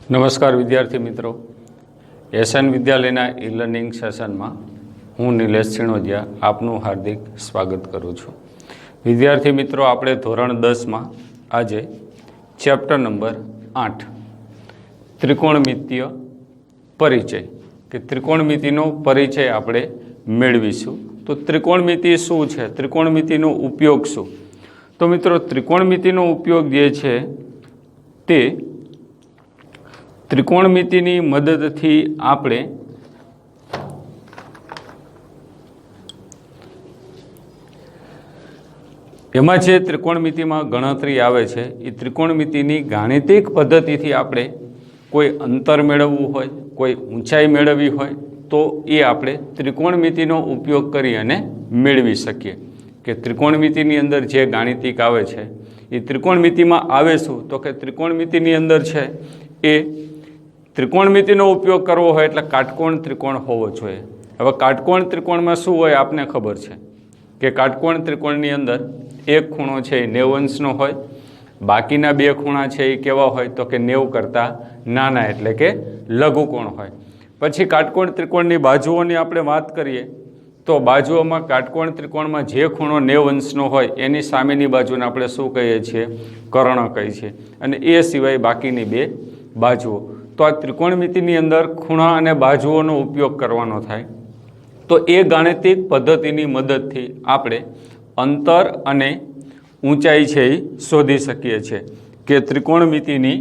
નમસ્કાર વિદ્યાર્થી મિત્રો, એસએન વિદ્યાલયના ઈ લર્નિંગ સેશનમાં હું નિલેશ સિણોદિયા આપનું હાર્દિક સ્વાગત કરું છું. વિદ્યાર્થી મિત્રો, આપણે ધોરણ 10માં આજે ચેપ્ટર નંબર 8 ત્રિકોણમિતીય પરિચય કે ત્રિકોણમિતિનો પરિચય આપણે મેળવીશું. તો ત્રિકોણમિતિ શું છે, ત્રિકોણમિતિનો ઉપયોગ શું? તો મિત્રો, ત્રિકોણમિતિનો ઉપયોગ જે છે તે ત્રિકોણમિતિની મદદથી આપણે એમાં જે ત્રિકોણમિતિમાં ગણતરી આવે છે એ ત્રિકોણમિતિની ગાણિતિક પદ્ધતિથી આપણે કોઈ અંતર મેળવવું હોય, કોઈ ઊંચાઈ મેળવવી હોય તો એ આપણે ત્રિકોણમિતિનો ઉપયોગ કરી અને મેળવી શકીએ. કે ત્રિકોણમિતિની અંદર જે ગાણિતિક આવે છે એ ત્રિકોણમિતિમાં આવે શું? તો કે ત્રિકોણમિતિની અંદર છે એ ત્રિકોણમિતિનો ઉપયોગ કરવો હોય એટલે કાટકોણ ત્રિકોણ હોવો જોઈએ. હવે કાટકોણ ત્રિકોણમાં શું હોય આપને ખબર છે કે કાટકોણ ત્રિકોણની અંદર એક ખૂણો છે એ 90 અંશનો હોય, બાકીના બે ખૂણા છે એ કેવા હોય તો કે 90 કરતાં નાના એટલે કે લઘુકોણ હોય. પછી કાટકોણ ત્રિકોણની બાજુઓની આપણે વાત કરીએ તો બાજુઓમાં કાટકોણ ત્રિકોણમાં જે ખૂણો 90 અંશનો હોય એની સામેની બાજુને આપણે શું કહીએ છીએ? કર્ણ કહીએ છીએ. અને એ સિવાય બાકીની બે બાજુઓ. તો આ ત્રિકોણમિતિની અંદર ખૂણા અને બાજુઓનો ઉપયોગ કરવાનો થાય. તો એ ગાણિતિક પદ્ધતિની મદદથી આપણે અંતર અને ઊંચાઈ છે એ શોધી શકીએ છીએ કે ત્રિકોણમિતિની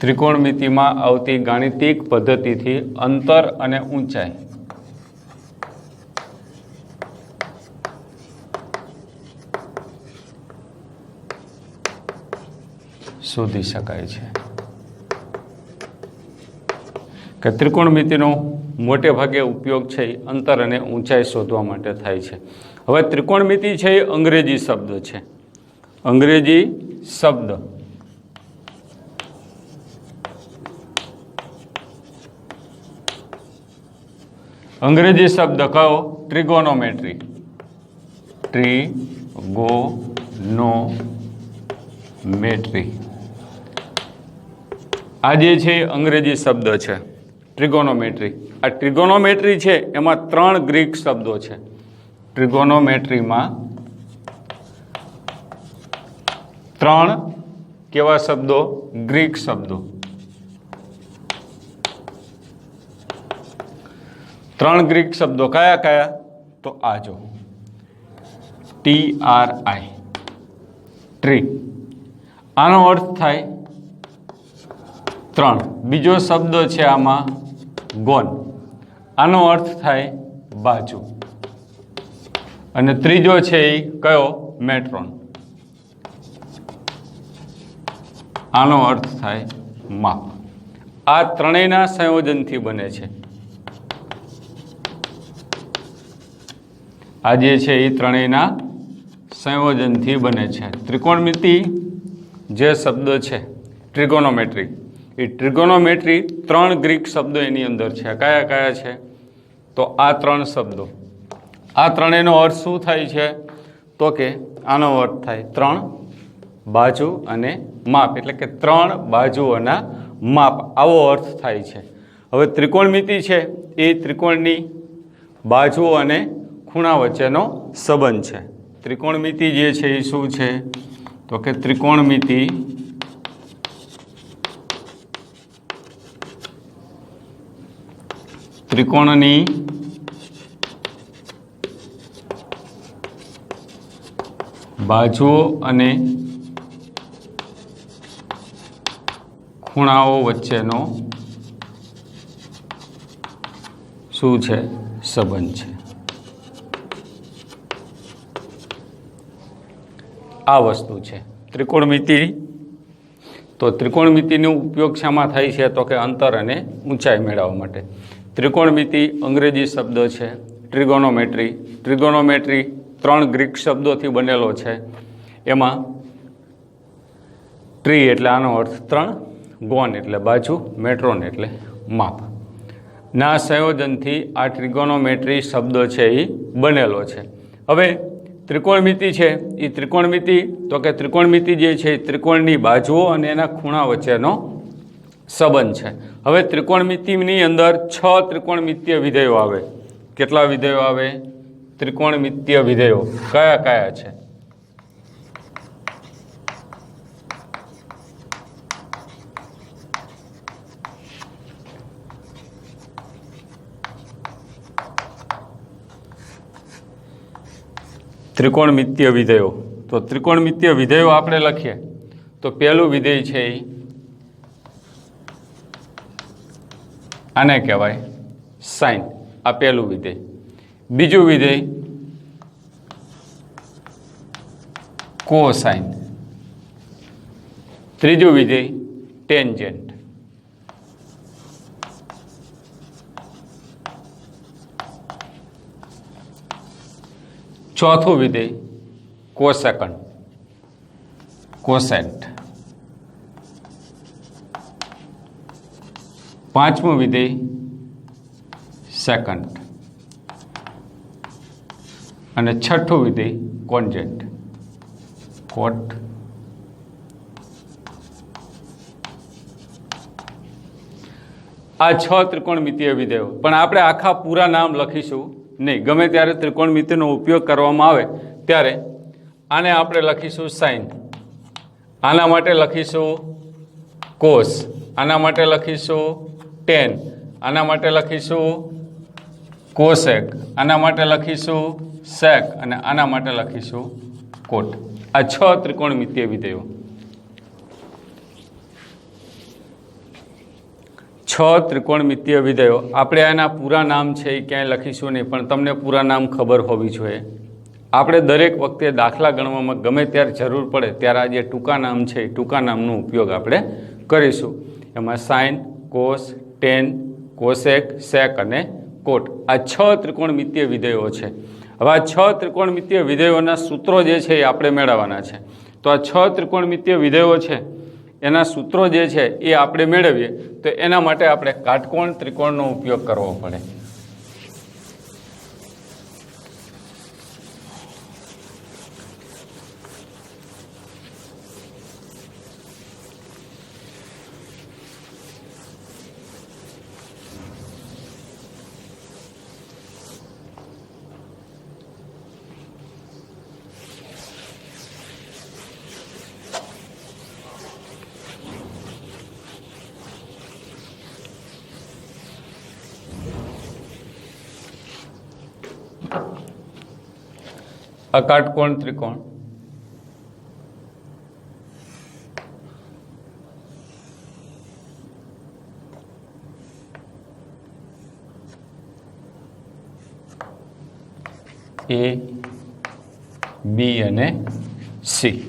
ત્રિકોણમિતિમાં આવતી ગાણિતિક પદ્ધતિથી અંતર અને ઊંચાઈ શોધી શકાય છે. કે ત્રિકોણમિતિનો મોટે ભાગે ઉપયોગ છે એ અંતર અને ઊંચાઈ શોધવા માટે થાય છે. હવે ત્રિકોણમિતિ છે એ અંગ્રેજી શબ્દ છે. અંગ્રેજી શબ્દ અંગ્રેજી શબ્દ કયો? ટ્રિગોનોમેટ્રી. ટ્રિગોનોમેટ્રી આ જે છે અંગ્રેજી શબ્દ છે ટ્રિગોનોમેટ્રી. આ ટ્રિગોનોમેટ્રી છે એમાં 3 ગ્રીક શબ્દો છે. ટ્રિગોનોમેટ્રીમાં 3 કેવા શબ્દો? ગ્રીક શબ્દો. 3 ગ્રીક શબ્દો કયા કયા? તો આ જો TRI ટ્રી, આનો અર્થ થાય 3. બીજો શબ્દ છે આમાં ગોન, આનો અર્થ થાય બાજુ. અને ત્રીજો છે એ કયો? મેટ્રોન, આનો અર્થ થાય માપ. આ ત્રણેયના સંયોજનથી બને છે. આ જે છે એ ત્રણેયના સંયોજનથી બને છે. ત્રિકોણમિતિ જે શબ્દ છે ટ્રિગોનોમેટ્રી, એ ટ્રિગોનોમેટ્રી 3 ગ્રીક શબ્દો એની અંદર છે. કયા કયા છે? તો આ 3 શબ્દો. આ ત્રણેયનો અર્થ શું થાય છે? તો કે આનો અર્થ થાય 3 બાજુ અને માપ, એટલે કે 3 બાજુઓના માપ, આવો અર્થ થાય છે. હવે ત્રિકોણમિતિ છે એ ત્રિકોણની બાજુઓ અને ખૂણા વચ્ચેનો સંબંધ છે. ત્રિકોણમિતિ જે છે એ શું છે? તો કે ત્રિકોણમિતિ ત્રિકોણની બાજુઓ અને ખૂણાઓ વચ્ચેનો શું છે? સંબંધ છે. આ વસ્તુ છે ત્રિકોણમિતિ. તો ત્રિકોણમિતિનો ઉપયોગ શામાં થાય છે? તો કે અંતર અને ઊંચાઈ મેળવવા માટે. ત્રિકોણમિતિ અંગ્રેજી શબ્દ છે ટ્રિગોનોમેટ્રી. ટ્રિગોનોમેટ્રી 3 ગ્રીક શબ્દોથી બનેલો છે. એમાં ટ્રી એટલે આનો અર્થ 3, ગોન એટલે બાજુ, મેટ્રોન એટલે માપ ના સંયોજનથી આ ટ્રિગોનોમેટ્રી શબ્દ છે એ બનેલો છે. હવે ત્રિકોણમિતિ છે એ ત્રિકોણમિતિ તો કે ત્રિકોણમિતિ જે છે એ ત્રિકોણની બાજુઓ અને એના ખૂણા વચ્ચેનો સંબંધ છે. હવે ત્રિકોણમિતિની અંદર 6 ત્રિકોણમિતીય વિધેયો આવે. કેટલા વિધેયો આવે? ત્રિકોણમિતીય વિધેયો કયા કયા છે? ત્રિકોણમિતીય વિધેયો. તો ત્રિકોણમિતીય વિધેયો આપણે લખીએ તો પહેલું વિધેય છે એ આને કહેવાય સાઇન. આ પહેલું વિધેય. બીજું વિધેય કોસાઇન. ત્રીજું વિધેય ટેન્જેન્ટ. ચોથું વિધેય કોસેકન્ટ, કોસેન્ટ. પાંચમું વિધેય સેકન્ડ અને છઠ્ઠું વિધેય કોન્જેન્ટ, કોટ. આ 6 ત્રિકોણમિતીય વિધેયો. પણ આપણે આખા પૂરા નામ લખીશું નહીં. ગમે ત્યારે ત્રિકોણમિતિનો ઉપયોગ કરવામાં આવે ત્યારે આને આપણે લખીશું સાઇન, આના માટે લખીશું કોસ, આના માટે લખીશું ટેન, આના માટે લખીશું કોસેક, આના માટે લખીશું સેક અને આના માટે લખીશું કોટ. આ 6 ત્રિકોણમિતીય વિધેયો. 6 ત્રિકોણમિતીય વિધેયો. આપણે આના પૂરા નામ છે એ ક્યાંય લખીશું નહીં, પણ તમને પૂરા નામ ખબર હોવી જોઈએ. આપણે દરેક વખતે દાખલા ગણવામાં ગમે ત્યારે જરૂર પડે ત્યારે આ જે ટૂંકા નામ છે એ ટૂંકા નામનો ઉપયોગ આપણે કરીશું. એમાં સાઇન, કોસ, ટેન, કોસેક, સેક અને કોટ. આ 6 ત્રિકોણમિતીય વિધેયો છે. હવે આ 6 ત્રિકોણમિતીય વિધેયોના સૂત્રો જે છે એ આપણે મેળવવાના છે. તો આ 6 ત્રિકોણમિતીય વિધેયો છે એના સૂત્રો જે છે એ આપણે મેળવીએ તો એના માટે આપણે કાટકોણ ત્રિકોણનો ઉપયોગ કરવો પડે. આ કાટકોણ ત્રિકોણ A, B અને C.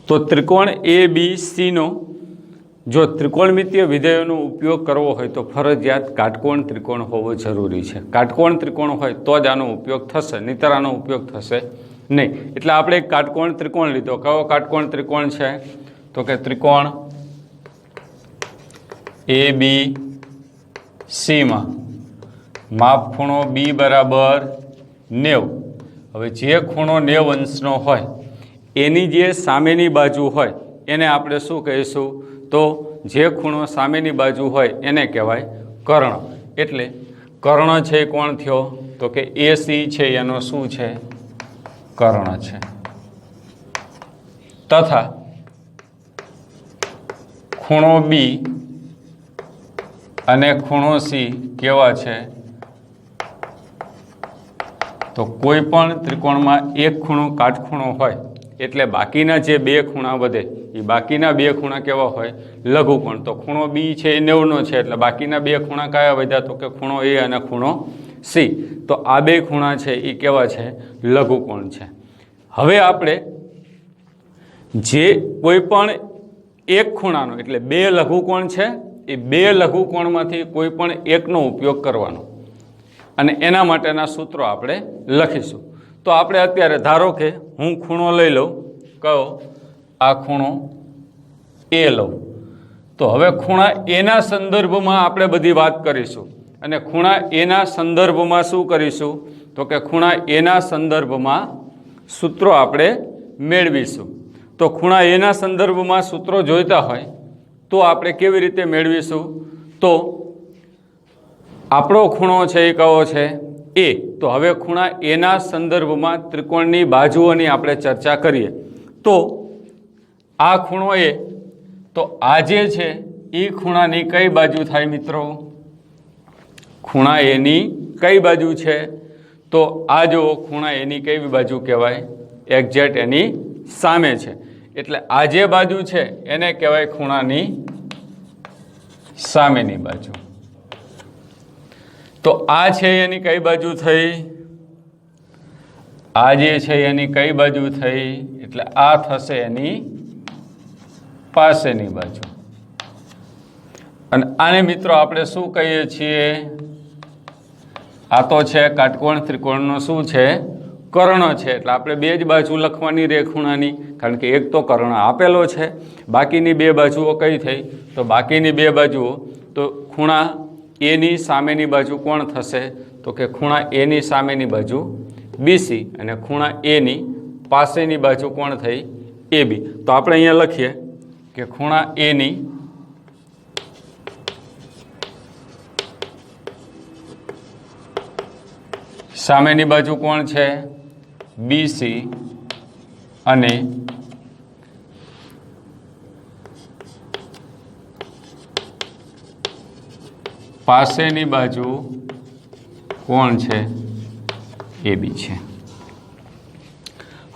તો ત્રિકોણ ABC નો જો ત્રિકોણમિતીય વિધેયોનો ઉપયોગ કરવો હોય તો ફરજિયાત કાટકોણ ત્રિકોણ હોવો જરૂરી છે. કાટકોણ ત્રિકોણ હોય તો જ આનો ઉપયોગ થશે, નહીંતર આનો ઉપયોગ થશે નહીં. એટલે આપણે એક કાટકોણ ત્રિકોણ લીધો. કયો કાટકોણ ત્રિકોણ છે? તો કે ત્રિકોણ ABC માં માપ ખૂણો B બરાબર 90. હવે જે ખૂણો 90 અંશનો હોય એની જે સામેની બાજુ હોય એને આપણે શું કહીશું? તો જે ખૂણો સામેની બાજુ હોય એને કહેવાય કર્ણ. એટલે કર્ણ છે કોણ થયો? તો કે AC છે એનો શું છે? કર્ણ છે. તથા ખૂણો B અને ખૂણો C કેવા છે? તો કોઈ પણ ત્રિકોણમાં એક ખૂણો કાટખૂણો હોય એટલે બાકીના જે બે ખૂણા વધે એ બાકીના બે ખૂણા કેવા હોય? લઘુકોણ. તો ખૂણો B છે એ 90નો છે એટલે બાકીના બે ખૂણા કયા વધ્યા? તો કે ખૂણો A અને ખૂણો C. તો આ બે ખૂણા છે એ કેવા છે? લઘુકોણ છે. હવે આપણે જે કોઈ પણ એક ખૂણાનો એટલે બે લઘુકોણ છે એ બે લઘુકોણમાંથી કોઈ પણ એકનો ઉપયોગ કરવાનો. અને એના માટેના સૂત્રો આપણે લખીશું. તો આપણે અત્યારે ધારો કે હું ખૂણો લઈ લઉં, કયો આ ખૂણો એ લઉં, તો હવે ખૂણા એના સંદર્ભમાં આપણે બધી વાત કરીશું. અને ખૂણા એના સંદર્ભમાં શું કરીશું? તો કે ખૂણા એના સંદર્ભમાં સૂત્રો આપણે મેળવીશું. તો ખૂણા એના સંદર્ભમાં સૂત્રો જોઈતા હોય તો આપણે કેવી રીતે મેળવીશું? તો આપણો ખૂણો છે એ કયો છે? એ. તો હવે ખૂણા એના સંદર્ભમાં ત્રિકોણની બાજુઓની આપણે ચર્ચા કરીએ. તો આ ખૂણો એ, તો આ જે છે એ ખૂણાની કઈ બાજુ થાય મિત્રો? ખૂણા એની કઈ બાજુ છે? તો આ જો ખૂણા એની કઈ બાજુ કહેવાય? એક્ઝેક્ટ એની સામે છે. એટલે આ જે બાજુ છે એને કહેવાય ખૂણાની સામેની બાજુ. તો આ છે એની કઈ બાજુ થઈ? આ જે છે એની કઈ બાજુ થઈ? એટલે આ થશે એની પાસેની બાજુ. અને આને મિત્રો આપણે શું કહીએ છીએ? આ તો છે કાટકોણ ત્રિકોણનો શું છે? કર્ણ છે. એટલે આપણે બે જ બાજુ લખવાની રહે ખૂણાની, કારણ કે એક તો કર્ણ આપેલો છે, બાકીની બે બાજુઓ કઈ થઈ? તો બાકીની બે બાજુઓ તો ખૂણા એની સામેની બાજુ કોણ થશે? તો કે ખૂણા એની સામેની બાજુ બીસી, અને ખૂણા એની પાસેની બાજુ કોણ થઈ? એ બી. તો આપણે અહીંયા લખીએ કે ખૂણા એની સામેની બાજુ કોણ છે? બીસી, અને પાસેની બાજુ કોણ છે? એ બી છે.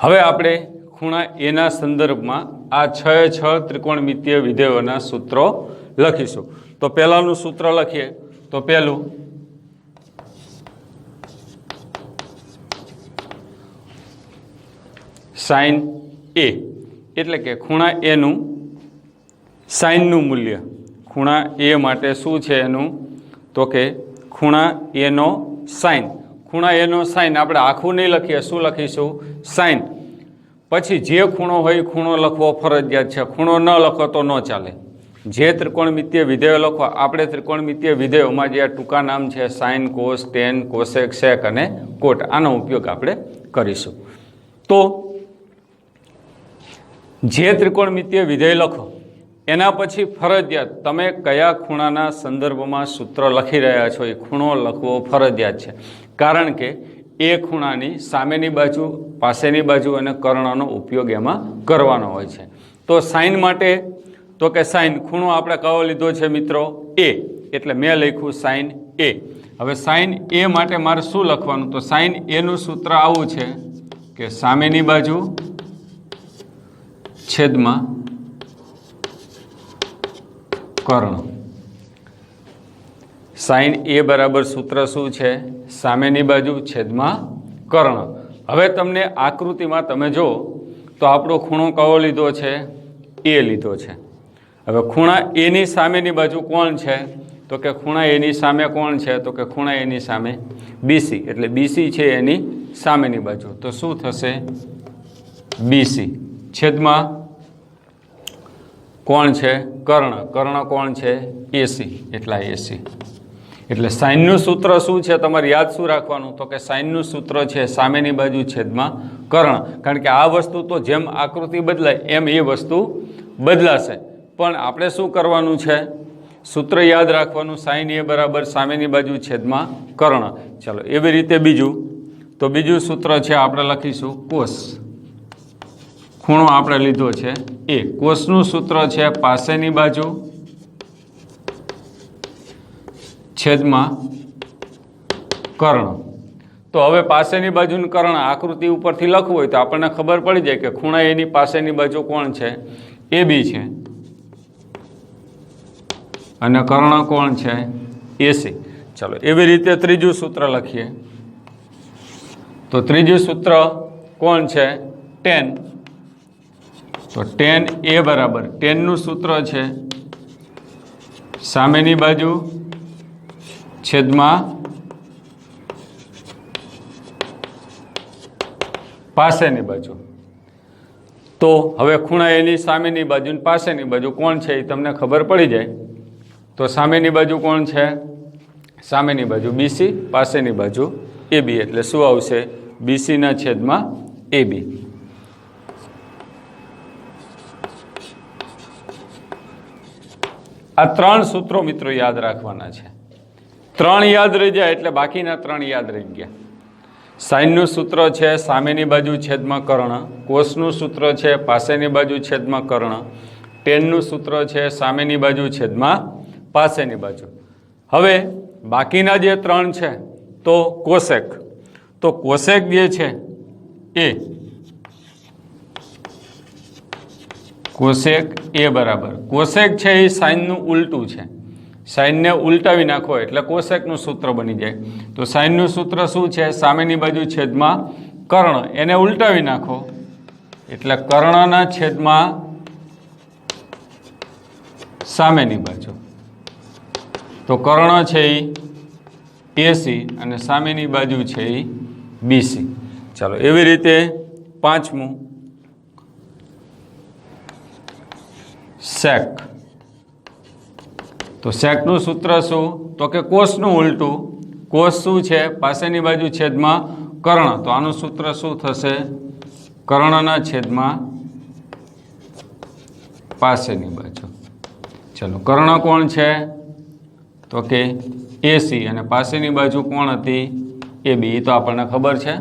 હવે આપણે ખૂણા એના સંદર્ભમાં આ 6 ત્રિકોણમિતીય વિધેયોના સૂત્રો લખીશું. તો પહેલાનું સૂત્ર લખીએ. તો પહેલું સાઇન એ, એટલે કે ખૂણા એનું સાઇનનું મૂલ્ય. ખૂણા એ માટે શું છે એનું? તો કે ખૂણા એનો સાઇન. ખૂણા એનો સાઇન આપણે આખું નહીં લખીએ, શું લખીશું? સાઇન. પછી જે ખૂણો હોય ખૂણો લખવો ફરજિયાત છે. ખૂણો ન લખો તો ન ચાલે. જે ત્રિકોણમિતીય વિધેયો લખો, આપણે ત્રિકોણમિતીય વિધેયોમાં જે ટૂંકા નામ છે સાઇન, કોસ, ટેન, કોસેક, સેક અને કોટ, આનો ઉપયોગ આપણે કરીશું. તો જે ત્રિકોણમિતીય વિધેય લખો એના પછી ફરજિયાત તમે કયા ખૂણાના સંદર્ભમાં સૂત્ર લખી રહ્યા છો એ ખૂણો લખવો ફરજિયાત છે. કારણ કે એ ખૂણાની સામેની બાજુ, પાસેની બાજુ અને કર્ણનો ઉપયોગ એમાં કરવાનો હોય છે. તો સાઇન માટે તો કે સાઇન ખૂણો આપણે કયો લીધો છે મિત્રો? એ. એટલે મેં લખ્યું સાઇન એ. હવે સાઇન એ માટે મારે શું લખવાનું? તો સાઇન એનું સૂત્ર આવું છે કે સામેની બાજુ છેદમાં કર્ણ. સાઇન એ બરાબર સૂત્ર શું છે? સામેની બાજુ છેદમાં કર્ણ. હવે તમને આકૃતિમાં તમે જો તો આપણો ખૂણો કયો લીધો છે? એ લીધો છે. હવે ખૂણા એની સામેની બાજુ કોણ છે? તો કે ખૂણા એની સામે કોણ છે? તો કે ખૂણા એની સામે બીસી. એટલે બીસી છે એની સામેની બાજુ. તો શું થશે? બીસી છેદમાં કોણ છે? કર્ણ. કર્ણ કોણ છે? એસી. એટલા એસી. એટલે સાઇનનું સૂત્ર શું છે? તમારે યાદ શું રાખવાનું? તો કે સાઇનનું સૂત્ર છે સામેની બાજુ છેદમાં કર્ણ. કારણ કે આ વસ્તુ તો જેમ આકૃતિ બદલાય એમ એ વસ્તુ બદલાશે. પણ આપણે શું કરવાનું છે? સૂત્ર યાદ રાખવાનું. સાઇન એ બરાબર સામેની બાજુ છેદમાં કર્ણ. ચાલો એવી રીતે બીજું. તો બીજું સૂત્ર છે આપણે લખીશું કોસ. ખૂણો આપણે લીધો છે એ. કોસનું સૂત્ર છે પાસેની બાજુ છેદમાં કર્ણ. તો હવે પાસેની બાજુનું કર્ણ આકૃતિ ઉપરથી લખવું હોય તો આપણને ખબર પડી જાય કે ખૂણા એની પાસેની બાજુ કોણ છે? એ બી છે, અને કર્ણ કોણ છે? એસી. ચાલો એવી રીતે ત્રીજું સૂત્ર લખીએ. તો ત્રીજું સૂત્ર કોણ છે? ટેન. તો ટેન એ બરાબર ટેનનું સૂત્ર છે સામેની બાજુ છેદમાં પાસેની બાજુ. તો હવે ખૂણા એની સામેની બાજુ ને પાસેની બાજુ કોણ છે એ તમને ખબર પડી જાય. તો સામેની બાજુ કોણ છે? સામેની બાજુ બીસી, પાસેની બાજુ AB. એટલે શું આવશે? BCના છેદમાં AB. આ 3 સૂત્રો મિત્રો યાદ રાખવાના છે. 3 યાદ રહી જાય એટલે બાકીના 3 યાદ રહી ગયા. સાઇનનું સૂત્ર છે સામેની બાજુ છેદમાં કર્ણ, કોસનું સૂત્ર છે પાસેની બાજુ છેદમાં કર્ણ, ટેનનું સૂત્ર છે સામેની બાજુ છેદમાં પાસેની બાજુ. હવે બાકીના જે 3 છે તો કોસેક. તો કોસેક જે છે એ કોસેક એ બરાબર, કોસેક છે એ સાઇનનું ઉલટું છે. સાઇનને ઉલટાવી નાખો એટલે કોસેકનું સૂત્ર બની જાય. તો સાઇનનું સૂત્ર શું છે? સામેની બાજુ છેદમાં કર્ણ. એને ઉલટાવી નાખો એટલે કર્ણના છેદમાં સામેની બાજુ. તો કર્ણ છે એ AC અને સામેની બાજુ છે એ BC. ચાલો, એવી રીતે 5મું સેક. તો સેકનું સૂત્ર શું? તો કે કોસનું ઉલટું. કોસ શું છે? પાસેની બાજુ છેદમાં કર્ણ. તો આનું સૂત્ર શું થશે? કર્ણના છેદમાં પાસેની બાજુ. ચલો, કર્ણ કોણ છે? તો કે AC અને પાસેની બાજુ કોણ હતી? AB. એ તો આપણને ખબર છે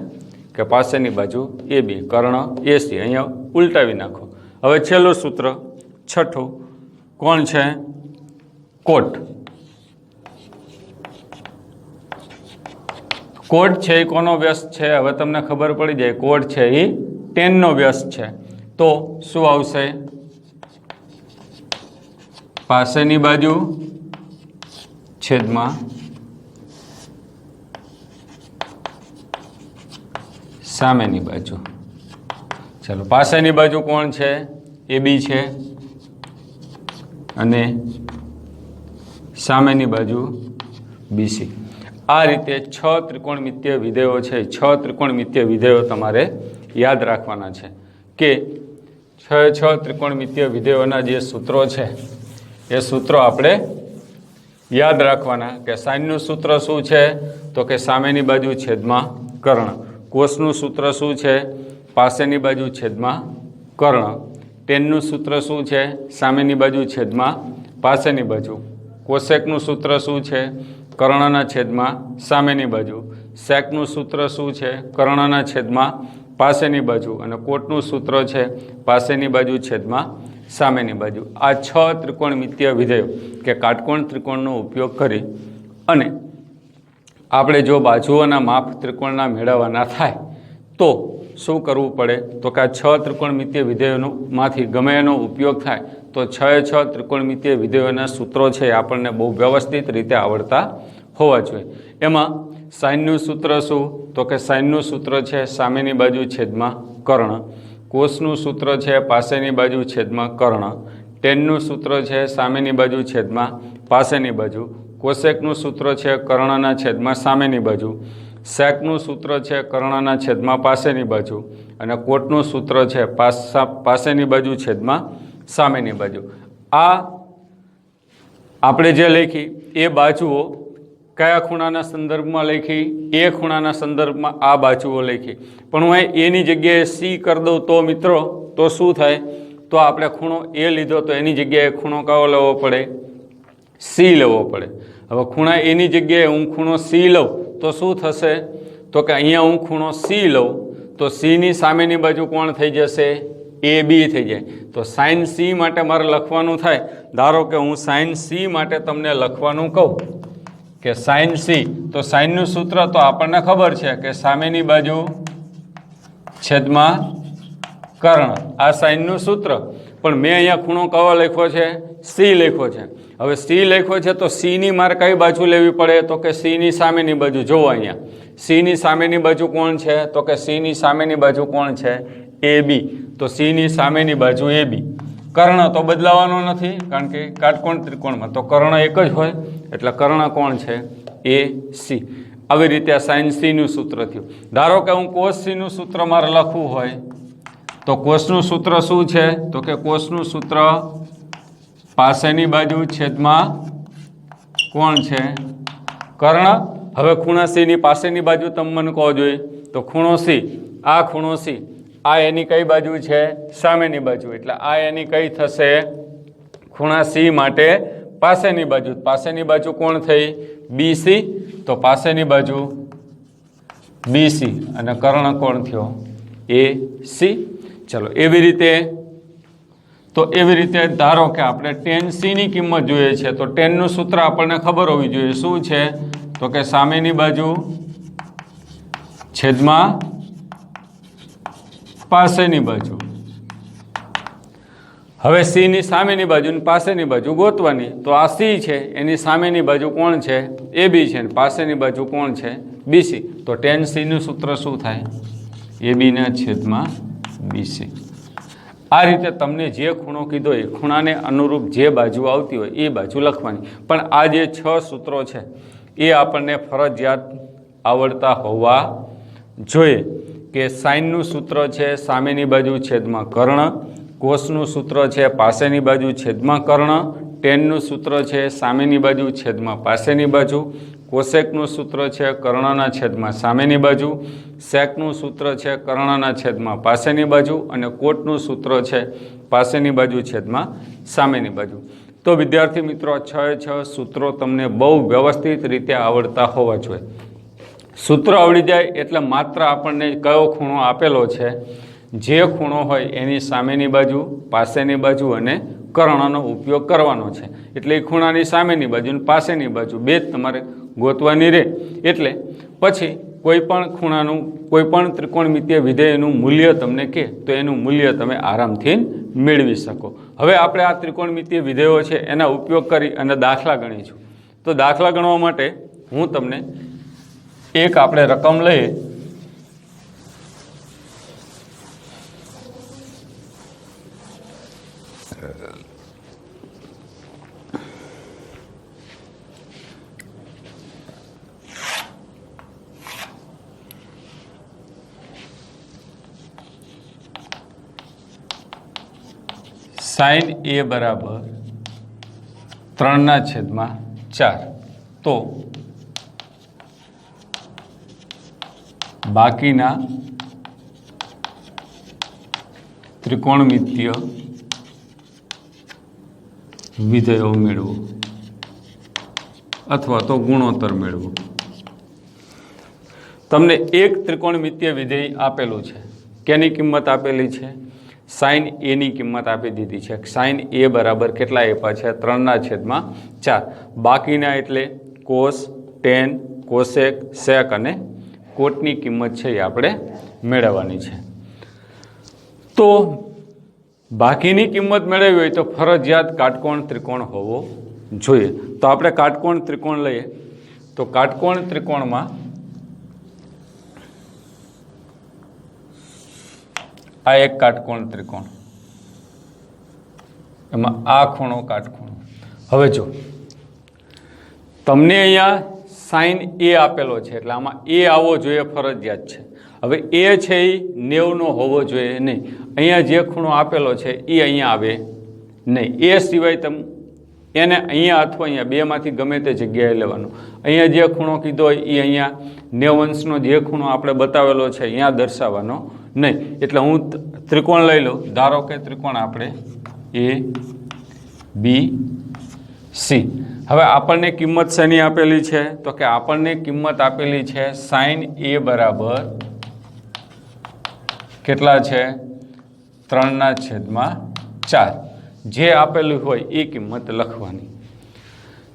કે પાસેની બાજુ AB, કર્ણ AC. અહીંયા ઉલટાવી નાખો. હવે છેલ્લું સૂત્ર 6થું કોણ છે? કોટ. કોટ છે એ કોનો વ્યસ્ત છે? હવે તમને ખબર પડી જાય. કોટ છે એ ટેનનો વ્યસ્ત છે. તો શું આવશે? પાસેની બાજુ છેદમાં સામેની બાજુ. ચાલો, પાસેની બાજુ કોણ છે? AB છે અને સામેની બાજુ BC. આ રીતે 6 ત્રિકોણમિતીય વિધેયો છે. 6 ત્રિકોણમિતીય વિધેયો તમારે યાદ રાખવાના છે કે 6 ત્રિકોણમિતીય વિધેયોના જે સૂત્રો છે એ સૂત્રો આપણે યાદ રાખવાના. કે સાઇનનું સૂત્ર શું છે? તો કે સામેની બાજુ છેદમાં કર્ણ. કોસનું સૂત્ર શું છે? પાસેની બાજુ છેદમાં કર્ણ. ટેનનું સૂત્ર શું છે? સામેની બાજુ છેદમાં પાસેની બાજુ. કોસેકનું સૂત્ર શું છે? કર્ણના છેદમાં સામેની બાજુ. સેકનું સૂત્ર શું છે? કર્ણના છેદમાં પાસેની બાજુ. અને કોટનું સૂત્ર છે પાસેની બાજુ છેદમાં સામેની બાજુ. આ 6 ત્રિકોણમિતીય વિધેયો કે કાટકોણ ત્રિકોણનો ઉપયોગ કરી અને આપણે જો બાજુઓના માપ ત્રિકોણના મેળવવાના થાય તો શું કરવું પડે? તો કે આ 6 ત્રિકોણમિતીય વિધેયોમાંથી ગમે એનો ઉપયોગ થાય તો 6 ત્રિકોણમિતીય વિધેયોના સૂત્રો છે એ આપણને બહુ વ્યવસ્થિત રીતે આવડતા હોવા જોઈએ. એમાં સાઇનનું સૂત્ર શું? તો કે સાઇનનું સૂત્ર છે સામેની બાજુ છેદમાં કર્ણ. કોસનું સૂત્ર છે પાસેની બાજુ છેદમાં કર્ણ. ટેનનું સૂત્ર છે સામેની બાજુ છેદમાં પાસેની બાજુ. કોસેકનું સૂત્ર છે કર્ણના છેદમાં સામેની બાજુ. સેકનું સૂત્ર છે કર્ણના છેદમાં પાસેની બાજુ. અને કોટનું સૂત્ર છે પાસેની બાજુ છેદમાં સામેની બાજુ. આ આપણે જે લખી એ બાજુઓ કયા ખૂણાના સંદર્ભમાં લખી? એ ખૂણાના સંદર્ભમાં આ બાજુઓ લખી. પણ હું એની જગ્યાએ C કરી દઉં તો મિત્રો તો શું થાય? તો આપણે ખૂણો એ લીધો તો એની જગ્યાએ ખૂણો કયો લેવો પડે? C લેવો પડે. હવે ખૂણા એની જગ્યાએ હું ખૂણો C લઉં તો શું થશે? તો કે અહીંયા હું ખૂણો C લઉં તો Cની સામેની બાજુ કોણ થઈ જશે? AB થઈ જાય. તો સાઇન C માટે મારે લખવાનું થાય. ધારો કે હું સાઇન C માટે તમને લખવાનું કહું કે સાઇન C, તો સાઇનનું સૂત્ર તો આપણને ખબર છે કે સામેની બાજુ છેદમાં કર્ણ. આ સાઇનનું સૂત્ર. પણ મેં અહીંયા ખૂણો કયો લખ્યો છે? C લખ્યો છે. હવે C લખ્યો છે તો Cની મારે કઈ બાજુ લેવી પડે? તો કે Cની સામેની બાજુ. જુઓ અહીંયા Cની સામેની બાજુ કોણ છે? તો કે Cની સામેની બાજુ કોણ છે? AB. તો Cની સામેની બાજુ AB. કર્ણ તો બદલાવાનો નથી કારણ કે કાટકોણ ત્રિકોણમાં તો કર્ણ એક જ હોય એટલે કર્ણ કોણ છે? AC. આવી રીતે સાઇન સીનું સૂત્ર થયું. ધારો કે હું કોસ સીનું સૂત્ર મારે લખવું હોય તો કોસનું સૂત્ર શું છે? તો કે કોસનું સૂત્ર પાસેની બાજુ છેદમાં કોણ છે? કર્ણ. હવે ખૂણા સીની પાસેની બાજુ તમે મને કહો જોઈએ તો ખૂણો સી, આ ખૂણો સી, આ એની કઈ બાજુ છે? સામેની બાજુ. એટલે આ એની કઈ થશે? ખૂણા સી માટે પાસેની બાજુ. પાસેની બાજુ કોણ થઈ? બીસી. તો પાસેની બાજુ બીસી અને કર્ણ કોણ થયો? A C. ચલો એવી રીતે ધારો કે આપણે ટેન સીની કિંમત જોઈએ છે તો ટેનનું સૂત્ર આપણને ખબર હોવી જોઈએ. શું છે? તો કે સામેની બાજુ છેદમાં પાસેની બાજુ. હવે સી ની સામેની બાજુ ને પાસેની બાજુ ગોતવાની. તો આ સી છે, એની સામેની બાજુ કોણ છે? એ બી છે, પાસેની બાજુ કોણ છે? બીસી. તો ટેન સીનું સૂત્ર શું થાય? એ બીના છેદમાં બીસી. આ રીતે તમને જે ખૂણો કીધો એ ખૂણાને અનુરૂપ જે બાજુ આવતી હોય એ બાજુ લખવાની. પણ આ જે 6 સૂત્રો છે એ આપણને ફરજિયાત આવડતા હોવા જોઈએ. કે સાઇનનું સૂત્ર છે સામેની બાજુ છેદમાં કર્ણ, કોસનું સૂત્ર છે પાસેની બાજુ છેદમાં કર્ણ, ટેનનું સૂત્ર છે સામેની બાજુ છેદમાં પાસેની બાજુ, કોસેકનું સૂત્ર છે કર્ણના છેદમાં સામેની બાજુ, સેકનું સૂત્ર છે કર્ણના છેદમાં પાસેની બાજુ અને કોટનું સૂત્ર છે પાસેની બાજુ છેદમાં સામેની બાજુ. તો વિદ્યાર્થી મિત્રો 6 સૂત્રો તમને બહુ વ્યવસ્થિત રીતે આવડતા હોવા જોઈએ. સૂત્ર આવડી જાય એટલે માત્ર આપણને કયો ખૂણો આપેલો છે, જે ખૂણો હોય એની સામેની બાજુ, પાસેની બાજુ અને કર્ણનો ઉપયોગ કરવાનો છે. એટલે એ ખૂણાની સામેની બાજુ અને પાસેની બાજુ બે જ તમારે ગોતવાની રહે. એટલે પછી કોઈ પણ ખૂણાનું, કોઈ પણ ત્રિકોણમિતીય વિધેયનું મૂલ્ય તમને કહે તો એનું મૂલ્ય તમે આરામથી મેળવી શકો. હવે આપણે આ ત્રિકોણમિતીય વિધેયો છે એના ઉપયોગ કરી અને દાખલા ગણીશું. તો દાખલા ગણવા માટે હું તમને એક આપણે રકમ લઈએ. સાઇન એ બરાબર 3/4. તો બાકીના ત્રિકોણમિતીય વિધેયો મેળવો અથવા તો ગુણોત્તર મેળવો. તમને એક ત્રિકોણમિતીય વિધેય આપેલું છે. કેની કિંમત આપેલી છે? સાઇન એની કિંમત આપી દીધી છે. સાઇન એ બરાબર કેટલા આપ્યા છે? 3/4. બાકીના એટલે કોસ, ટેન, કોસેક, સેક અને કોટની કિંમત છે એ આપણે મેળવવાની છે. તો બાકીની કિંમત મેળવવી હોય તો ફરજિયાત કાટકોણ ત્રિકોણ હોવો જોઈએ. તો આપણે કાટકોણ ત્રિકોણ લઈએ. તો કાટકોણ ત્રિકોણમાં આ એક કાટકોણ ત્રિકોણ, એમાં આ ખૂણો કાટખૂણો. હવે જો તમને અહીંયા સાઇન એ આપેલો છે એટલે આમાં એ આવવો જોઈએ, ફરજિયાત છે. હવે એ છે એ 90 હોવો જોઈએ નહીં. અહીંયા જે ખૂણો આપેલો છે એ અહીંયા આવે નહીં. એ સિવાય તમે એને અહીંયા અથવા અહીંયા બેમાંથી ગમે તે જગ્યાએ લેવાનો. અહીંયા જે ખૂણો કીધો હોય એ અહીંયા 90 જે ખૂણો આપણે બતાવેલો છે અહીંયા દર્શાવવાનો નહીં. એટલે હું ત્રિકોણ લઈ લઉં. ધારો કે ત્રિકોણ આપણે એ બી સી. હવે આપણને કિંમત શેની આપેલી છે? તો કે આપણને કિંમત આપેલી છે સાઇન એ બરાબર કેટલા છે? 3/4. જે આપેલું હોય એ કિંમત લખવાની.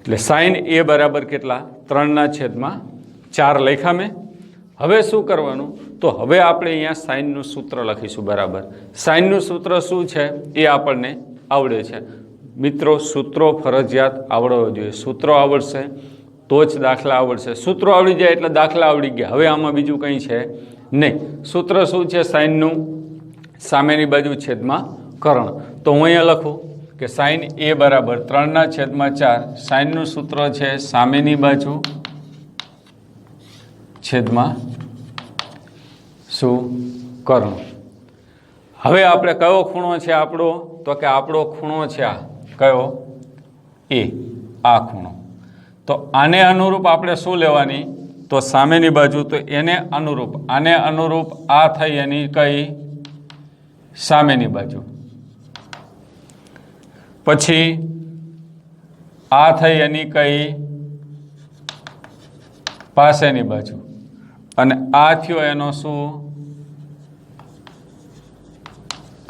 એટલે સાઇન એ બરાબર કેટલા? 3/4 લખ્યા મેં. હવે શું કરવાનું? તો હવે આપણે અહીંયા સાઇનનું સૂત્ર લખીશું. બરાબર સાઇનનું સૂત્ર શું છે એ આપણને આવડે છે. મિત્રો સૂત્રો ફરજિયાત આવડવા જોઈએ. સૂત્રો આવડશે તો જ દાખલા આવડશે. સૂત્રો આવડી જાય એટલે દાખલા આવડી ગયા. હવે આમાં બીજું કંઈ છે નહીં. સૂત્ર શું છે સાઇનનું? સામેની બાજુ છેદમાં કર્ણ. તો હું અહીંયા લખું કે સાઇન એ બરાબર 3/4. સાઇનનું સૂત્ર છે સામેની બાજુ છેદમાં શું કર્ણ. હવે આપણે કયો ખૂણો છે આપણો, તો કે આપણો ખૂણો છે આ કયો એ, આ ખૂણો. તો આને અનુરૂપ આપણે શું લેવાની, તો સામેની બાજુ, તો એને અનુરૂપ આને અનુરૂપ આ થઈ એની કઈ સામેની બાજુ, પછી આ થઈ એની કઈ પાસેની બાજુ, અને આ થયો એનો શું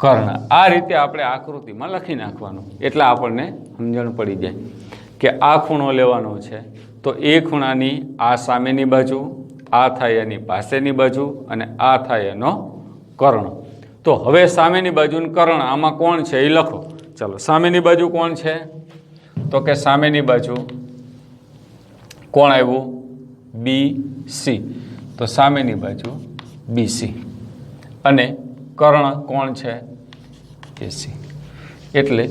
કર્ણ. આ રીતે આપણે આકૃતિમાં લખી નાખવાનું, એટલે આપણને સમજણ પડી જાય કે આ ખૂણો લેવાનો છે. તો એ ખૂણાની આ સામેની બાજુ, આ થાય એની પાસેની બાજુ, અને આ થાય એનો કર્ણ. તો હવે સામેની બાજુનું કર્ણ આમાં કોણ છે એ લખો. ચાલો, સામેની બાજુ કોણ છે, તો કે સામેની બાજુ કોણ આવ્યું, બી સી. તો સામેની બાજુ બી સી, અને કર્ણ કોણ છે, એસી. એટલે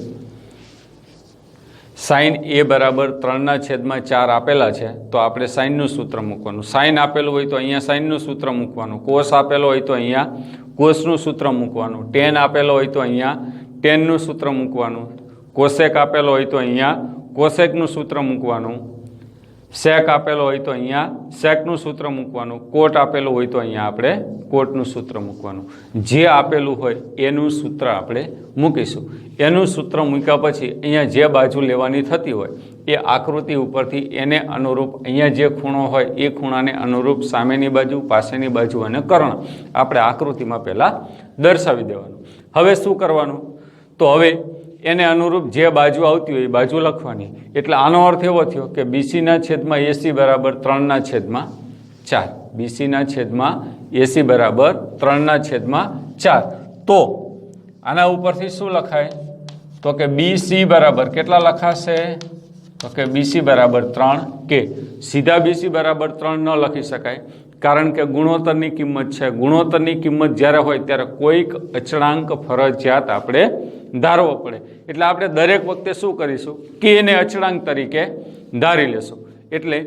સાઇન એ બરાબર 3/4 આપેલા છે, તો આપણે સાઇનનું સૂત્ર મૂકવાનું. સાઇન આપેલું હોય તો અહીંયા સાઇનનું સૂત્ર મૂકવાનું, કોસ આપેલો હોય તો અહીંયા કોસનું સૂત્ર મૂકવાનું, ટેન આપેલો હોય તો અહીંયા ટેનનું સૂત્ર મૂકવાનું, કોસેક આપેલો હોય તો અહીંયા કોસેકનું સૂત્ર મૂકવાનું, સેક આપેલો હોય તો અહીંયા સેકનું સૂત્ર મૂકવાનું, કોટ આપેલું હોય તો અહીંયા આપણે કોટનું સૂત્ર મૂકવાનું. જે આપેલું હોય એનું સૂત્ર આપણે મૂકીશું. એનું સૂત્ર મૂક્યા પછી અહીંયા જે બાજુ લેવાની થતી હોય એ આકૃતિ ઉપરથી એને અનુરૂપ અહીંયા જે ખૂણો હોય એ ખૂણાને અનુરૂપ સામેની બાજુ, પાસેની બાજુ અને કર્ણ આપણે આકૃતિમાં પહેલાં દર્શાવી દેવાનું. હવે શું કરવાનું, તો હવે એને અનુરૂપ જે બાજુ આવતી હોય એ બાજુ લખવાની. એટલે આનો અર્થ એવો થયો કે બીસીના છેદમાં એસી બરાબર 3/4. બીસીના છેદમાં એસી બરાબર 3/4. તો આના ઉપરથી શું લખાય, તો કે બીસી બરાબર કેટલા લખાશે, તો કે બીસી બરાબર 3 કે. સીધા બીસી બરાબર 3 ન લખી શકાય, કારણ કે ગુણોત્તરની કિંમત છે. ગુણોત્તરની કિંમત જ્યારે હોય ત્યારે કોઈક અચળાંક ફરજિયાત આપણે ધારવો પડે. એટલે આપણે દરેક વખતે શું કરીશું કે એને અચળાંક તરીકે ધારી લેશું. એટલે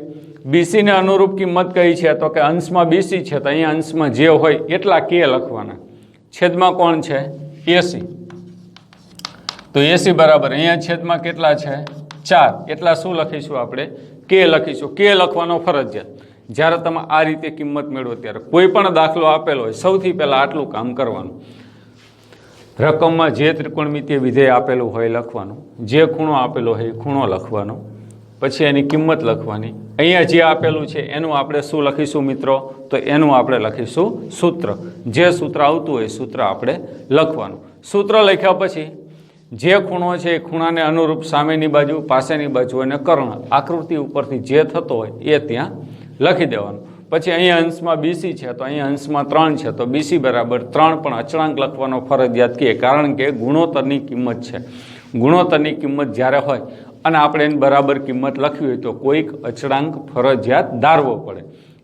બીસીને અનુરૂપ કિંમત કઈ છે, તો કે અંશમાં બીસી છે, તો અહીંયા અંશમાં જે હોય એટલા કે લખવાના. છેદમાં કોણ છે, એસી. તો એસી બરાબર અહીંયા છેદમાં કેટલા છે, 4. એટલા શું લખીશું આપણે, કે લખીશું. કે લખવાનો ફરજિયાત. જ્યારે તમે આ રીતે કિંમત મેળવો ત્યારે કોઈ પણ દાખલો આપેલો હોય સૌથી પહેલાં આટલું કામ કરવાનું. રકમમાં જે ત્રિકોણમિતીય વિધેય આપેલું હોય લખવાનું, જે ખૂણો આપેલો હોય એ ખૂણો લખવાનો, પછી એની કિંમત લખવાની. અહીંયા જે આપેલું છે એનું આપણે શું લખીશું મિત્રો, તો એનું આપણે લખીશું સૂત્ર. જે સૂત્ર આવતું હોય સૂત્ર આપણે લખવાનું. સૂત્ર લખ્યા પછી જે ખૂણો છે એ ખૂણાને અનુરૂપ સામેની બાજુ, પાસેની બાજુ અને કર્ણ આકૃતિ ઉપરથી જે થતો હોય એ ત્યાં લખી દેવાનું. પછી અહીંયા અંશમાં બીસી છે, તો અહીંયા અંશમાં 3 છે, તો બીસી બરાબર 3 પણ અચળાંક લખવાનો ફરજિયાત કે, કારણ કે ગુણોત્તરની કિંમત છે. ગુણોત્તરની કિંમત જ્યારે હોય અને આપણે એની બરાબર કિંમત લખવી હોય તો કોઈક અચળાંક ફરજિયાત ધારવો પડે.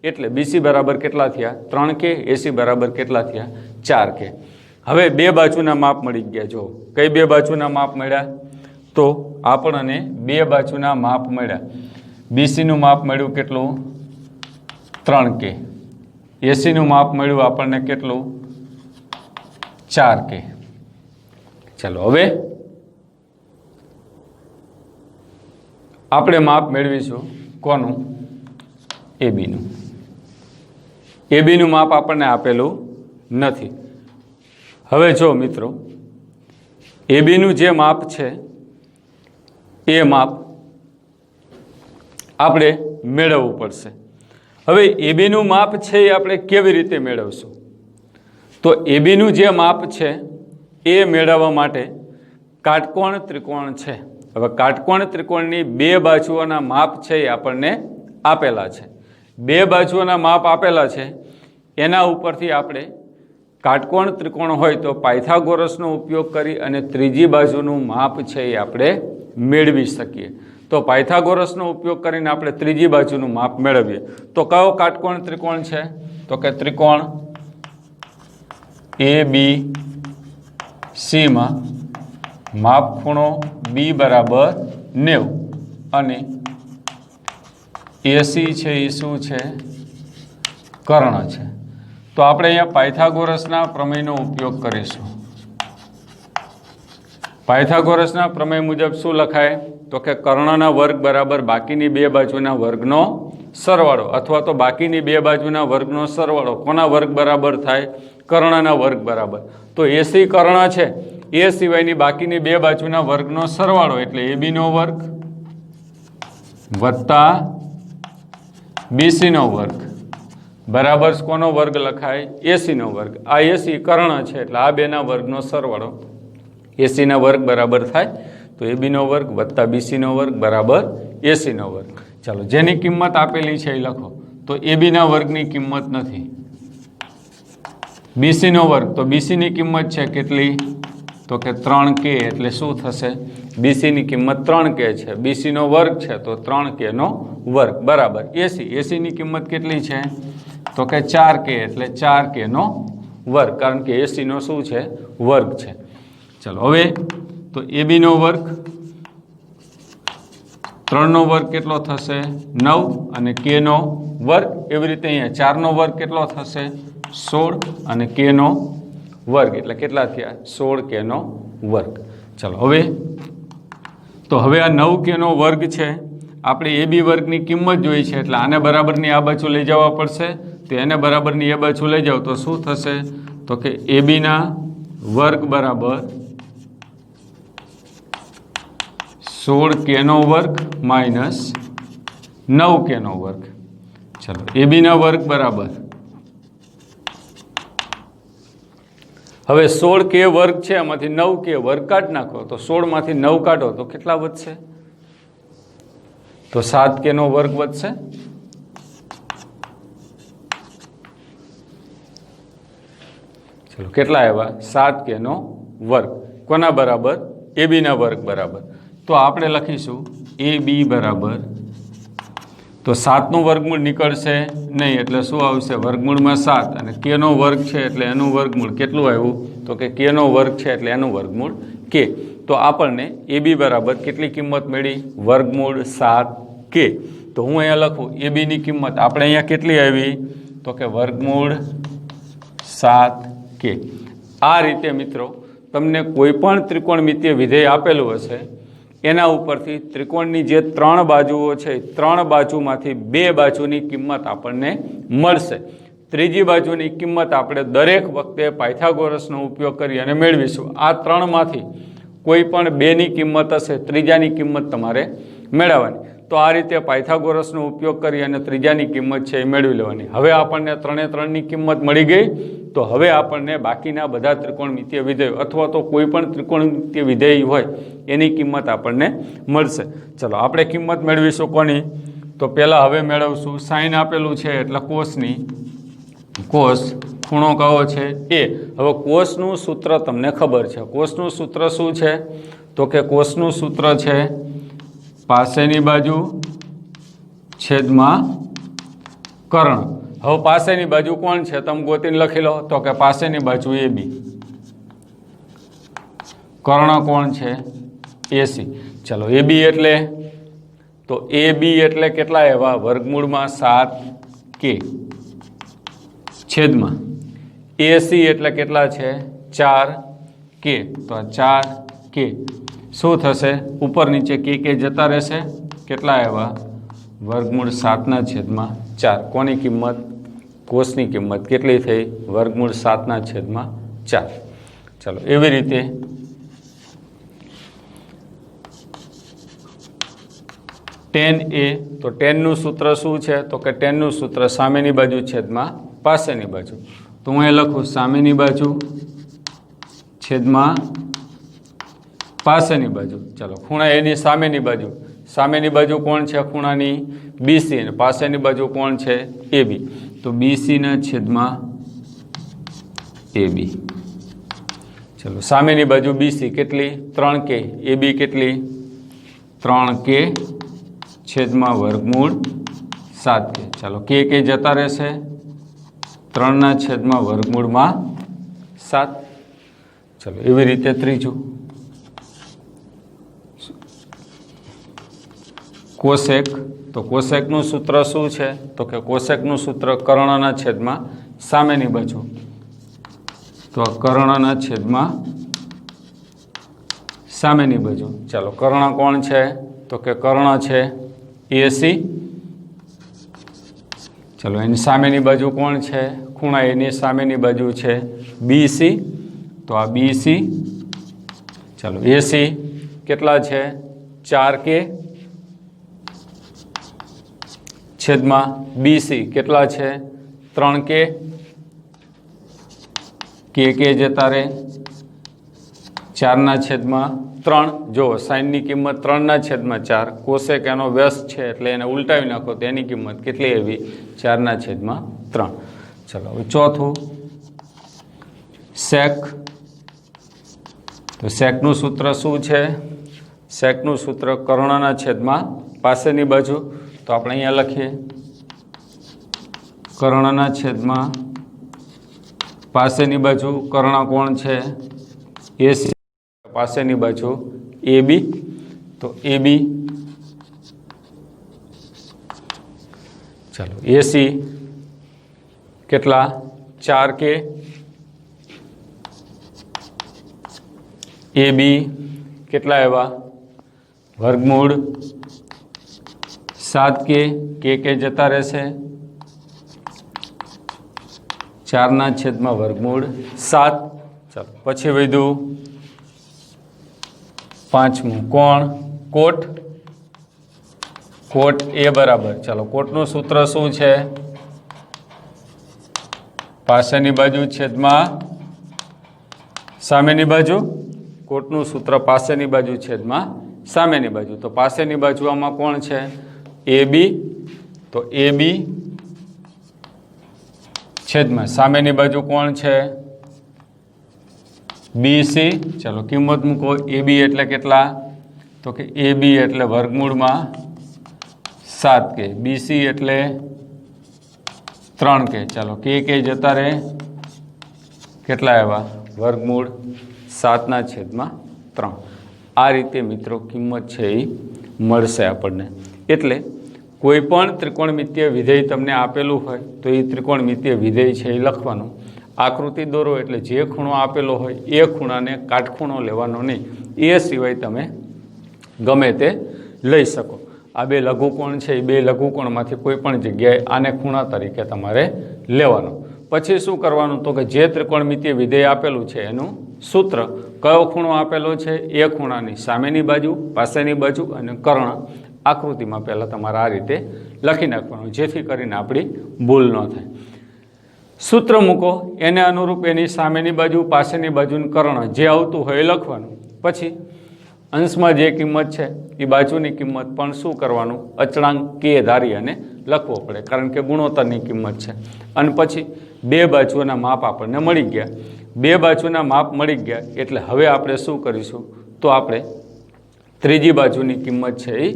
એટલે બીસી બરાબર કેટલા થયા, 3 કે. એસી બરાબર કેટલા થયા, 4 કે. હવે બે બાજુના માપ મળી ગયા. જો કઈ બે બાજુના માપ મળ્યા, તો આપણને બે બાજુના માપ મળ્યા. બીસીનું માપ મળ્યું કેટલું, 3 કે. એસીનું માપ મળ્યું આપણને કેટલું, 4 કે. ચાલો હવે આપણે માપ મેળવીશું કોનું, એબીનું. એબીનું માપ આપણને આપેલું નથી. હવે જો મિત્રો એબીનું જે માપ છે એ માપ આપણે મેળવવું પડશે. હવે એબીનું માપ છે એ આપણે કેવી રીતે મેળવશું, તો એબીનું જે માપ છે એ મેળવવા માટે કાટકોણ ત્રિકોણ છે. હવે કાટકોણ ત્રિકોણની બે બાજુઓના માપ છે એ આપણને આપેલા છે. બે બાજુઓના માપ આપેલા છે, એના ઉપરથી આપણે કાટકોણ ત્રિકોણ હોય તો પાયથાગોરસનો ઉપયોગ કરી અને ત્રીજી બાજુનું માપ છે એ આપણે મેળવી શકીએ. તો પાયથાગોરસનો ઉપયોગ કરીને આપણે ત્રીજી બાજુનું માપ મેળવીએ. તો કયો કાટકોણ ત્રિકોણ છે, તો કે ત્રિકોણ ABC માં માપ ખૂણો B બરાબર 90 અને AC છે એ શું છે, કર્ણ છે. તો આપણે અહીંયા પાયથાગોરસના પ્રમેયનો ઉપયોગ કરીશું. પાયથાગોરસના પ્રમેય મુજબ શું લખાય? તો કે કર્ણના વર્ગ બરાબર બાકીની બે બાજુના વર્ગનો સરવાળો, અથવા તો બાકીની બે બાજુના વર્ગનો સરવાળો કોના વર્ગ બરાબર થાય? કર્ણના વર્ગ બરાબર. તો 80 કર્ણ છે એ સિવાયની બાકીની બે બાજુના વર્ગનો સરવાળો એટલે એબીનો વર્ગ વત્તા બીસીનો વર્ગ બરાબર કોનો વર્ગ લખાય? 80નો વર્ગ. આ 80 કર્ણ છે એટલે આ બેના વર્ગનો સરવાળો 80ના વર્ગ બરાબર થાય તો એબીનો વર્ગ વત્તા બીસીનો વર્ગ બરાબર 80નો વર્ગ. ચાલો, જેની કિંમત આપેલી છે એ લખો. તો એબીના વર્ગની કિંમત નથી. બીસીનો વર્ગ, તો બીસીની કિંમત છે કેટલી? તો કે 3k. એટલે શું થશે? બીસીની કિંમત 3k છે. બીસીનો વર્ગ છે તો 3k નો વર્ગ બરાબર 80. 80ની કિંમત કેટલી છે? તો કે 4k. એટલે 4k નો વર્ગ, કારણ કે 80નો શું છે? વર્ગ છે. ચલો, હવે તો એબીનો વર્ગ 3નો વર્ગ કેટલો થશે? 9 અને k નો વર્ગ. એવી રીતે અહીંયા 4નો વર્ગ કેટલો થશે? 16 અને k નો વર્ગ. એટલે કેટલા થયા? 16k નો વર્ગ. ચલો, હવે આ 9k નો વર્ગ છે. આપણે એબી વર્ગની કિંમત જોઈ છે એટલે આને બરાબરની આ બાજુ લઈ જવા પડશે. તો એને બરાબરની એ બાજુ લઈ જાઓ તો શું થશે? તો કે એબીના વર્ગ બરાબર 16k નો વર્ગ માઇનસ 9k નો વર્ગ. ચલો, એબીના વર્ગ બરાબર, હવે 16k વર્ગ છે એમાંથી 9k વર્ગ કાઢ નાખો તો 16 માંથી 9 કાઢો તો કેટલા વધશે? તો 7k નો વર્ગ વધશે. ચલો, કેટલા આવ્યા? 7k નો વર્ગ. કોના બરાબર? એબીના વર્ગ બરાબર. તો આપણે લખીશું એબી બરાબર, તો 7નું વર્ગમૂળ નીકળશે નહીં એટલે શું આવશે? વર્ગમૂળમાં 7 અને k નો વર્ગ છે એટલે એનું વર્ગમૂળ કેટલું આવ્યું? તો કે k નો વર્ગ છે એટલે એનું વર્ગમૂળ k. તો આપણને એબી બરાબર કેટલી કિંમત મળી? વર્ગમૂળ 7k. તો હું અહીંયા લખું એબીની કિંમત આપણે અહીંયા કેટલી આવી? તો કે વર્ગમૂળ 7k. આ રીતે મિત્રો તમને કોઈ પણ ત્રિકોણમિતીય વિધેય આપેલું હશે એના ઉપરથી ત્રિકોણની જે 3 બાજુઓ છે 3 બાજુમાંથી 2 બાજુની કિંમત આપણને મળશે. ત્રીજી બાજુની કિંમત આપણે દરેક વખતે પાયથાગોરસનો ઉપયોગ કરી અને મેળવીશું. આ 3માંથી કોઈ પણ 2ની કિંમત હશે, ત્રીજાની કિંમત તમારે મેળવવાની. તો આ રીતે પાયથાગોરસનો ઉપયોગ કરી અને ત્રીજાની કિંમત છે એ મેળવી લેવાની. હવે આપણને 3ની કિંમત મળી ગઈ. તો હવે આપણને બાકીના બધા ત્રિકોણમિતીય વિધેયો અથવા તો કોઈ પણ ત્રિકોણમિતીય વિધેય હોય એની કિંમત આપણને મળશે. ચલો, આપણે કિંમત મેળવીશું કોની? તો પહેલાં હવે મેળવશું સાઇન આપેલું છે એટલે કોસની. કોસ ખૂણો કયો છે? એ. હવે કોસનું સૂત્ર તમને ખબર છે. કોસનું સૂત્ર શું છે? તો કે કોસનું સૂત્ર છે પાસેની બાજુ છેદમાં કર્ણ. હવે પાસેની બાજુ કોણ છે? તમે ગોતીને લખી લો. તો કે પાસેની બાજુ એબી. કર્ણ કોણ છે? એસી. ચલો, એબી એટલે, તો એબી એટલે કેટલા એવા? વર્ગમૂળમાં 7k છેદમાં એસી એટલે કેટલા છે? 4k. તો 4k શું થશે? ઉપર નીચે k જતા રહેશે. કેટલા એવા? વર્ગમૂળ 7/4. કોની કિંમત? કોસની કિંમત કેટલી થઈ? વર્ગમૂળ 7/4. ચલો, એવી રીતે tan a, તો tanનું સૂત્ર શું છે? તો કે tanનું સૂત્ર સામેની બાજુ છેદમાં પાસેની બાજુ. તો હું એ લખું સામેની બાજુ છેદમાં પાસેની બાજુ. ચલો, ખૂણા એની સામેની બાજુ. સામેની બાજુ કોણ છે ખૂણાની? બીસી. અને પાસેની બાજુ કોણ છે? એબી. તો બીસીના છેદમાં એબી. ચલો, સામેની બાજુ બીસી કેટલી? 3k. એબી કેટલી? 3k છેદમાં વર્ગમૂળ 7k. ચાલો, k જતા રહેશે. 3ના છેદમાં વર્ગમૂળમાં 7. ચલો, એવી રીતે ત્રીજું કોસેક, તો કોસેકનું સૂત્ર શું છે? તો કે કોસેકનું સૂત્ર કર્ણના છેદમાં સામેની બાજુ, તો કર્ણના છેદમાં સામેની બાજુ. ચાલો, કર્ણ કોણ છે? તો કે કર્ણ છે AC. ચલો, એની સામેની બાજુ કોણ છે? ખૂણા એની સામેની બાજુ છે BC, તો આ BC. ચાલો, AC કેટલા છે? 4K છેદમાં BC કેટલા છે? 3K. K જતા રહે 4 છેદમાં 3. જો સાઈનની કિંમત 3 છેદમાં 4, કોસેક એનો વ્યસ્ત છે એટલે એને ઉલટાવી નાખો તો એની કિંમત કેટલી આવી? 4 છેદમાં 3. ચલો, હવે ચોથું સેક. તો સેકનું સૂત્ર શું છે? સેકનું સૂત્ર કર્ણના છેદમાં પાસેની બાજુ, તો આપણે અહીંયા લખીએ કર્ણના છેદમાં પાસેની બાજુ. કર્ણ કોણ છે? AC. પાસેની બાજુ AB, તો AB. ચાલો, AC કેટલા? 4K. AB કેટલા એવા? વર્ગમૂળ 7K. K જતા રહેશે 4 છેદમાં વર્ગમૂળ 7. ચાલો, પછી વધ્યું પાંચમું કોણ? કોટ. કોટ A બરાબર. ચાલો, કોટનું સૂત્ર શું છે? પાસેની બાજુ છેદમાં સામેની બાજુ. કોટનું સૂત્ર પાસેની બાજુ છેદમાં સામેની બાજુ. તો પાસેની બાજુ આમાં કોણ છે? AB, તો AB છેદમાં સામેની બાજુ કોણ છે? BC. ચાલો, કિંમત મૂકો. AB એટલે કેટલા? તો કે AB એટલે વર્ગમૂળમાં 7K. BC એટલે 3K. ચાલો, K જતા રહે કેટલા એવા? વર્ગમૂળ 7 છેદમાં 3. આ રીતે મિત્રો કિંમત છે એ મળશે આપણને. એટલે કોઈ પણ ત્રિકોણમિતીય વિધેય તમને આપેલું હોય તો એ ત્રિકોણમિતીય વિધેય છે એ લખવાનું. આકૃતિ દોરો એટલે જે ખૂણો આપેલો હોય એ ખૂણાને કાટખૂણો લેવાનો નહીં, એ સિવાય તમે ગમે તે લઈ શકો. આ બે લઘુકોણ છે, એ બે લઘુકોણમાંથી કોઈ પણ જગ્યાએ આને ખૂણા તરીકે તમારે લેવાનો. પછી શું કરવાનું? તો કે જે ત્રિકોણમિતીય વિધેય આપેલું છે એનું સૂત્ર, કયો ખૂણો આપેલો છે એ ખૂણાની સામેની બાજુ, પાસેની બાજુ અને કર્ણ આકૃતિમાં પહેલાં તમારે આ રીતે લખી નાખવાનું, જેથી કરીને આપણી ભૂલ ન થાય. સૂત્ર મૂકો, એને અનુરૂપ એની સામેની બાજુ, પાસેની બાજુનું કર્ણ જે આવતું હોય એ લખવાનું. પછી અંશમાં જે કિંમત છે એ બાજુની કિંમત પણ શું કરવાનું? અચળાંક K ધારી અને લખવો પડે, કારણ કે ગુણોત્તરની કિંમત છે. અને પછી બે બાજુઓના માપ આપણને મળી ગયા. બે બાજુના માપ મળી ગયા એટલે હવે આપણે શું કરીશું? તો આપણે ત્રીજી બાજુની કિંમત છે એ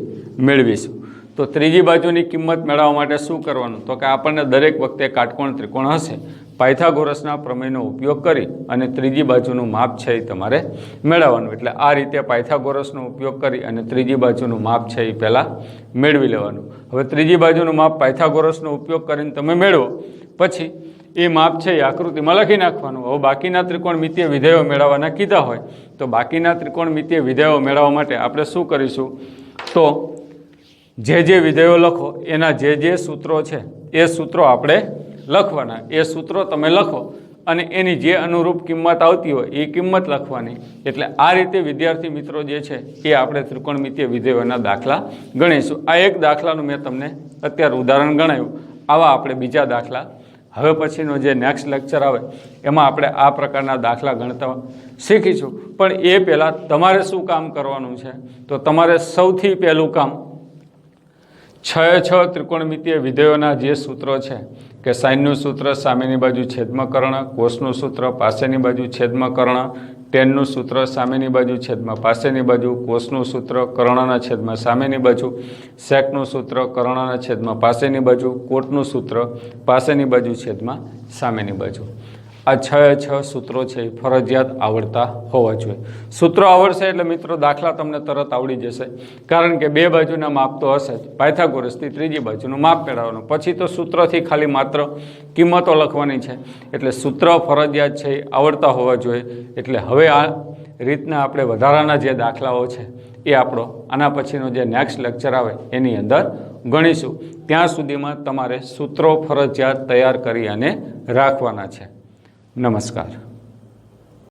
મેળવીશું. તો ત્રીજી બાજુની કિંમત મેળવવા માટે શું કરવાનું? તો કે આપણને દરેક વખતે કાટકોણ ત્રિકોણ હશે, પાયથાગોરસના પ્રમેયનો ઉપયોગ કરી અને ત્રીજી બાજુનું માપ છે એ તમારે મેળવવાનું. એટલે આ રીતે પાયથાગોરસનો ઉપયોગ કરી અને ત્રીજી બાજુનું માપ છે એ પહેલાં મેળવી લેવાનું. હવે ત્રીજી બાજુનું માપ પાયથાગોરસનો ઉપયોગ કરીને તમે મેળવો, પછી એ માપ છે એ આકૃતિમાં લખી નાખવાનું. હવે બાકીના ત્રિકોણમિતીય વિધેયો મેળવવાના કીધા હોય તો બાકીના ત્રિકોણમિતીય વિધેયો મેળવવા માટે આપણે શું કરીશું? તો જે વિધેયો લખો એના જે સૂત્રો છે એ સૂત્રો આપણે લખવાના. એ સૂત્રો તમે લખો અને એની જે અનુરૂપ કિંમત આવતી હોય એ કિંમત લખવાની. એટલે આ રીતે વિદ્યાર્થી મિત્રો જે છે એ આપણે ત્રિકોણમિતીય વિધેયોના દાખલા ગણીશું. આ એક દાખલાનું મેં તમને અત્યારે ઉદાહરણ ગણાવ્યું. આવા આપણે બીજા દાખલા હવે પછીનો જે નેક્સ્ટ લેક્ચર આવે એમાં આપણે આ પ્રકારના દાખલા ગણતા શીખીશું. પણ એ પહેલાં તમારે શું કામ કરવાનું છે? તો તમારે સૌથી પહેલું કામ 6 ત્રિકોણમિતીય વિધેયોના જે સૂત્રો છે કે સાઇનનું સૂત્ર સામેની બાજુ છેદમાં કર્ણ, કોસનું સૂત્ર પાસેની બાજુ છેદમાં કર્ણ, ટેનનું સૂત્ર સામેની બાજુ છેદમાં પાસેની બાજુ, કોસનું સૂત્ર કર્ણના છેદમાં સામેની બાજુ, સેકનું સૂત્ર કર્ણના છેદમાં પાસેની બાજુ, કોટનું સૂત્ર પાસેની બાજુ છેદમાં સામેની બાજુ. આ 6 સૂત્રો છે એ ફરજિયાત આવડતા હોવા જોઈએ। સૂત્રો આવડશે એટલે મિત્રો દાખલા તમને તરત આવડી જશે, કારણ કે બે બાજુના માપ તો હશે જ, પાયથાગોરસથી ત્રીજી બાજુનું માપ મેળવવાનું, પછી તો સૂત્રથી ખાલી માત્ર કિંમતો લખવાની છે, એટલે સૂત્ર ફરજિયાત છે એ આવડતા હોવા જોઈએ। એટલે હવે આ રીતના આપણે વધારાના જે દાખલાઓ છે એ આપણો આના પછીનો જે નેક્સ્ટ લેક્ચર આવે એની અંદર ગણીશું। ત્યાં સુધીમાં તમારે સૂત્રો ફરજિયાત તૈયાર કરી અને રાખવાના છે। નમસ્કાર।